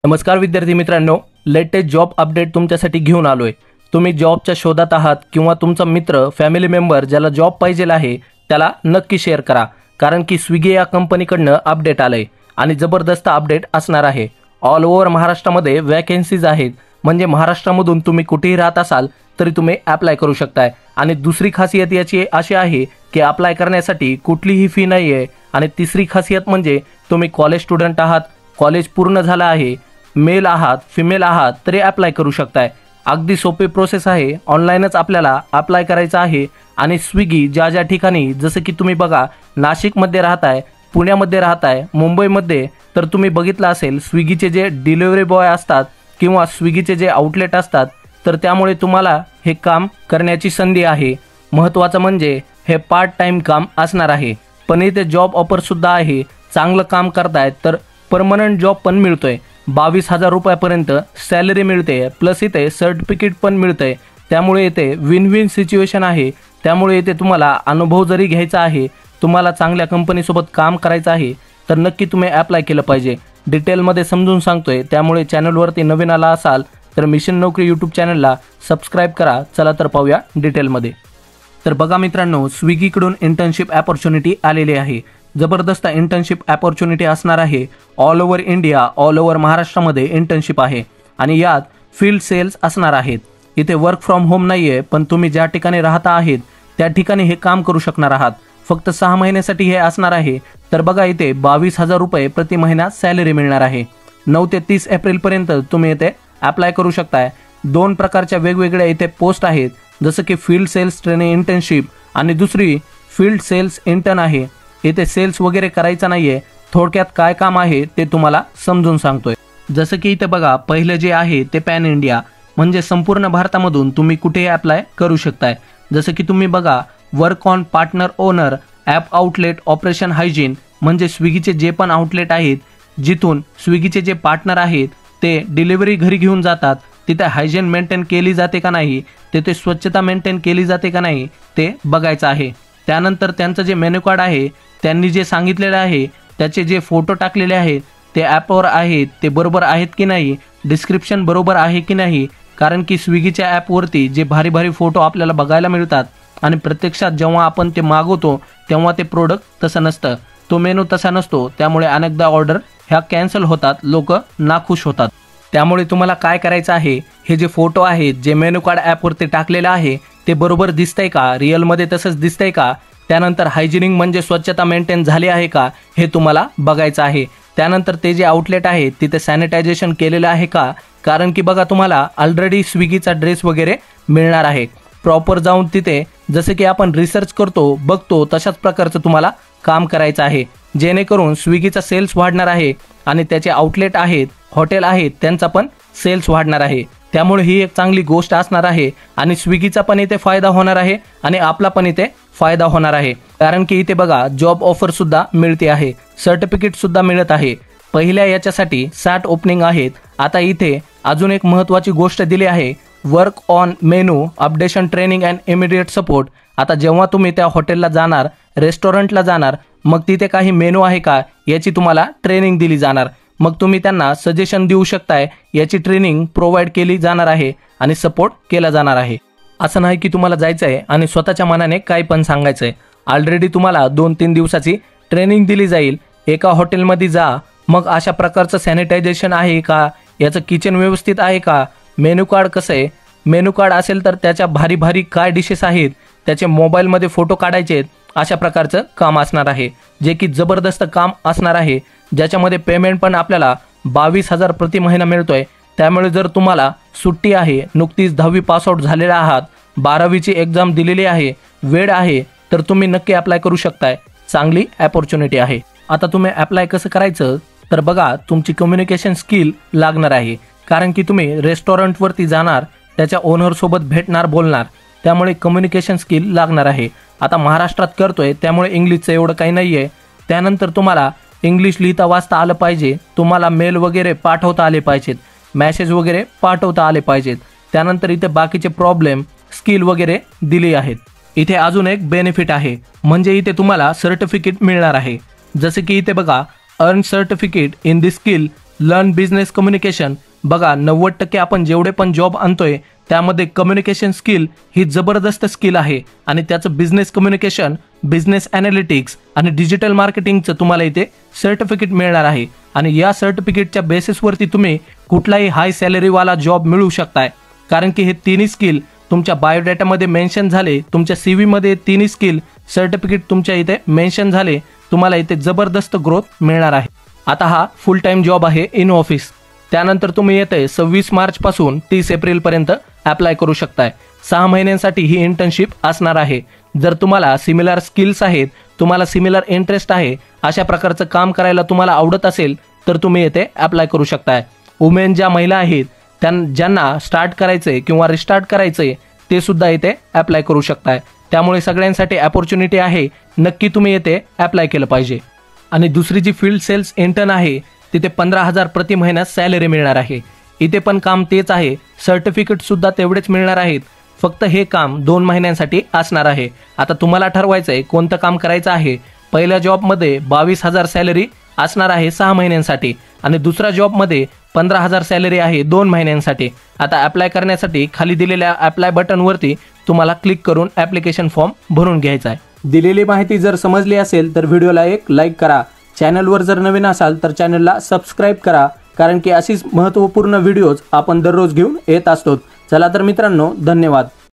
नमस्कार विद्यार्थी मित्रांनो, लेटेस्ट जॉब अपडेट तुमच्यासाठी घेऊन आलोय। तुम्ही जॉबच्या शोधात आहात किंवा तुमचा मित्र फॅमिली मेंबर ज्याला जॉब पाहिजे आहे त्याला नक्की शेअर करा, कारण की स्विगी या कंपनीकडनं अपडेट आलंय आणि जबरदस्त अपडेट असणार आहे। ऑल ओव्हर महाराष्ट्रामध्ये वॅकन्सीज आहेत, म्हणजे महाराष्ट्रामधून तुम्ही कुठेही राहत असाल तरी तुम्ही अप्लाय करू शकताय। आणि दुसरी खासियत याची अशी आहे की अप्लाय करण्यासाठी कुठलीही फी नाही आहे। आणि तिसरी खासियत म्हणजे तुम्ही कॉलेज स्टुडंट आहात, कॉलेज पूर्ण झालं आहे, मेल आहात फिमेल आहात तरी अप्लाय करू शकताय। अगदी सोपी प्रोसेस आहे, ऑनलाईनच आपल्याला अप्लाय करायचं आहे। आणि स्विगी ज्या ज्या ठिकाणी, जसं की तुम्ही बघा नाशिकमध्ये राहताय, पुण्यामध्ये राहताय, मुंबईमध्ये, तर तुम्ही बघितलं असेल स्विगीचे जे डिलिव्हरी बॉय असतात किंवा स्विगीचे जे आउटलेट असतात, तर त्यामुळे तुम्हाला हे काम करण्याची संधी आहे। महत्त्वाचं म्हणजे हे पार्ट टाइम काम असणार आहे, पण इथे जॉब ऑफरसुद्धा आहे। चांगलं काम करतायत तर परमनंट जॉब पण मिळतोय, 22,000 रुपयापर्यंत सॅलरी मिळते, प्लस इथे सर्टिफिकेट पण मिळतंय। त्यामुळे इथे विन विन सिच्युएशन आहे। त्यामुळे इथे तुम्हाला अनुभव जरी घ्यायचा आहे, तुम्हाला चांगल्या कंपनीसोबत काम करायचं आहे, तर नक्की तुम्ही अप्लाय केलं पाहिजे। डिटेलमध्ये समजून सांगतोय, त्यामुळे चॅनलवरती नवीन आला असाल तर मिशन नोकरी यूट्यूब चॅनलला सबस्क्राईब करा। चला तर पाहूया डिटेलमध्ये। तर बघा मित्रांनो, स्विगीकडून इंटर्नशिप अपॉर्च्युनिटी आलेली आहे। जबरदस्त इंटर्नशिप अपॉर्च्युनिटी असणार आहे। All over India, all over महाराष्ट्रामध्ये इंटर्नशिप आहे आणि यात फील्ड सेल्स असणार आहेत। इथे वर्क फ्रॉम होम नाही आहे, पण तुम्ही ज्या ठिकाणी राहता आहेत त्या ठिकाणी हे काम करू शकणार आहात। फक्त 6 महिन्यासाठी हे असणार आहे। तर बघा इथे 22,000 रुपये प्रति महिना सॅलरी मिळणार आहे। 9 ते 30 एप्रिलपर्यंत तुम्ही इथे अप्लाय करू शकताय। 2 प्रकारच्या वेगवेगळ्या इथे पोस्ट आहेत, जसं की फील्ड सेल्स ट्रेनिंग इंटर्नशिप आणि दुसरी फील्ड सेल्स इंटर्न आहे। इथे सेल्स वगैरे करायचं नाहीये, थोडक्यात काय काम आहे ते तुम्हाला समजून सांगतोय। जसं की इथे बघा पहिलं जे आहे ते पॅन इंडिया, म्हणजे संपूर्ण भारतामधून तुम्ही कुठेही अप्लाय करू शकताय। जसं की तुम्ही बघा work on partner owner app outlet operation hygiene, म्हणजे स्विगीचे जे पण आउटलेट आहेत जिथून स्विगीचे जे पार्टनर आहेत ते डिलिव्हरी घरी घेऊन जातात, तिथे हायजीन मेंटेन केली जाते का नाही, तिथे स्वच्छता मेंटेन केली जाते का नाही ते बघायचं आहे। त्यानंतर त्यांचं जे मेन्यू कार्ड आहे, त्यांनी जे सांगितलेलं आहे त्याचे जे फोटो टाकलेले आहेत ते ॲपवर आहेत ते बरोबर आहेत की नाही, डिस्क्रिप्शन बरोबर आहे की नाही, कारण की स्विगीच्या ॲपवरती जे भारी भारी फोटो आपल्याला बघायला मिळतात आणि प्रत्यक्षात जेव्हा आपण ते मागवतो तेव्हा ते प्रोडक्ट तसं नसतं, तो मेनू तसा नसतो। त्यामुळे अनेकदा ऑर्डर ह्या कॅन्सल होतात, लोक नाखुश होतात। त्यामुळे तुम्हाला काय करायचं आहे, हे जे फोटो आहेत जे मेनू कार्ड ॲपवरती टाकलेलं आहे ते बरोबर दिसतंय का, रिअलमध्ये तसंच दिसतंय का, त्यानंतर हायजिनिंग म्हणजे स्वच्छता मेंटेन झाली आहे का हे तुम्हाला बघायचं आहे। त्यानंतर ते जे आउटलेट आहे तिथे सॅनिटायझेशन केलेलं आहे का, कारण की बघा तुम्हाला ऑलरेडी स्विगीचा ड्रेस वगैरे मिळणार आहे। प्रॉपर जाऊन तिथे जसं की आपण रिसर्च करतो बघतो तशाच प्रकारचं तुम्हाला काम करायचं आहे, जेणेकरून स्विगीचा सेल्स वाढणार आहे आणि त्याचे आउटलेट आहेत, हॉटेल आहेत, त्यांचा पण सेल्स वाढणार आहे। त्यामुळे ही एक चांगली गोष्ट असणार आहे आणि स्विगीचा पण इथे फायदा होणार आहे आणि आपला पण इथे फायदा होणार आहे, कारण की इथे बघा जॉब ऑफर सुद्धा मिळते आहे, सर्टिफिकेट सुद्धा मिळत आहे। पहिल्या याच्यासाठी 60 ओपनिंग आहेत। आता इथे अजून एक महत्त्वाची गोष्ट दिली आहे, work on menu updation training and immediate support. आता जेव्हा तुम्ही त्या हॉटेलला जाणार, रेस्टॉरंटला जाणार, मग तिथे काही मेनू आहे का याची तुम्हाला ट्रेनिंग दिली जाणार, मग तुम्ही त्यांना सजेशन देऊ शकताय, याची ट्रेनिंग प्रोव्हाइड केली जाणार आहे आणि सपोर्ट केला जाणार आहे। असं नाही की तुम्हाला जायचं आहे आणि स्वतःच्या मनाने काही पण सांगायचं आहे। ऑलरेडी तुम्हाला 2-3 दिवसाची ट्रेनिंग दिली जाईल। एका हॉटेलमध्ये जा, मग अशा प्रकारचं सॅनिटायझेशन आहे का, याचं किचन व्यवस्थित आहे का, मेनू कार्ड कसं आहे, मेनू कार्ड असेल तर त्याच्या भारी भारी काय डिशेस आहेत त्याचे मोबाईलमध्ये फोटो काढायचे आहेत, अशा प्रकारचं काम असणार आहे, जे की जबरदस्त काम असणार आहे, ज्याच्यामध्ये पेमेंट पण आपल्याला 22,000 प्रति महिना मिळतोय। त्यामुळे जर तुम्हाला सुट्टी आहे, नुकतीच 10वी पासआउट झालेला आहात, 12वीची एक्झाम दिलेली आहे, वेळ आहे, तर तुम्ही नक्की अप्लाय करू शकताय। चांगली अपॉर्च्युनिटी आहे। आता तुम्ही अप्लाय कसं करायचं, तर बघा तुमची कम्युनिकेशन स्किल लागणार आहे, कारण की तुम्ही रेस्टॉरंटवरती जाणार, त्याच्या ओनरसोबत भेटणार, बोलणार, त्यामुळे कम्युनिकेशन स्किल लागणार आहे। आता महाराष्ट्रात करतोय त्यामुळे इंग्लिशचं एवढं काही नाही आहे। त्यानंतर तुम्हाला इंग्लिश लिहिता वाचता आलं पाहिजे, तुम्हाला मेल वगैरे पाठवता आले पाहिजेत, मॅसेज वगैरे पाठवता आले पाहिजेत। त्यानंतर इथे बाकीचे प्रॉब्लेम स्किल वगैरे दिली आहेत। इथे अजून एक बेनिफिट आहे, म्हणजे इथे तुम्हाला सर्टिफिकेट मिळणार आहे। जसे की इथे बघा earn certificate in the skill learn business communication. बघा 90% आपण जेवढे पण जॉब आणतोय त्यामध्ये कम्युनिकेशन स्किल ही जबरदस्त स्किल आहे आणि त्याचं बिझनेस कम्युनिकेशन, बिझनेस ॲनालिटिक्स आणि डिजिटल मार्केटिंगचं तुम्हाला इथे सर्टिफिकेट मिळणार आहे आणि या सर्टिफिकेटच्या बेसिसवरती तुम्ही कुठलाही हाय सॅलरीवाला जॉब मिळवू शकताय. कारण की हे तिन्ही स्किल तुमच्या बायोडेटामध्ये मेन्शन झाले, तुमच्या CV मध्ये तिन्ही स्किल सर्टिफिकेट तुमच्या इथे मेन्शन झाले, तुम्हाला इथे जबरदस्त ग्रोथ मिळणार आहे. आता हा फुल टाइम जॉब आहे इन ऑफिस. त्यानंतर तुम्ही येते 26 मार्चपासून 30 एप्रिलपर्यंत ॲप्लाय करू शकताय. 6 महिन्यांसाठी ही इंटर्नशिप असणार आहे. जर तुम्हाला सिमिलर स्किल्स आहेत, तुम्हाला सिमिलर इंटरेस्ट आहे, अशा प्रकारचं काम करायला तुम्हाला आवडत असेल तर तुम्ही येथे ॲप्लाय करू शकताय. वुमेन ज्या महिला आहेत ज्यांना स्टार्ट करायचंय किंवा रिस्टार्ट करायचंय ते सुद्धा इथे ॲप्लाय करू शकताय. त्यामुळे सगळ्यांसाठी अपॉर्च्युनिटी आहे. नक्की तुम्ही येथे ॲप्लाय केलं पाहिजे. आणि दुसरी जी फील्ड सेल्स इंटर्न आहे तिथे 15,000 प्रति महिना सॅलरी मिळणार आहे. इथे पण काम तेच आहे, सर्टिफिकेट सुद्धा तेवढेच मिळणार आहेत. फक्त हे काम 2 महिन्यांसाठी असणार आहे. आता तुम्हाला ठरवायचं आहे कोणतं काम करायचं आहे. पहिल्या जॉबमध्ये 22,000 सॅलरी असणार आहे 6 महिन्यांसाठी आणि दुसऱ्या जॉबमध्ये 15,000 सॅलरी आहे 2 महिन्यांसाठी. आता ॲप्लाय करण्यासाठी खाली दिलेल्या ॲप्लाय बटनवरती तुम्हाला क्लिक करून ॲप्लिकेशन फॉर्म भरून घ्यायचा आहे. दिलेली माहिती जर समजली असेल तर व्हिडिओला एक लाईक करा. चॅनलवर जर नवीन असाल तर चॅनलला सबस्क्राईब करा, कारण की अशीच महत्त्वपूर्ण व्हिडिओज आपण दररोज घेऊन येत असतो. चला तर मित्रांनो, धन्यवाद.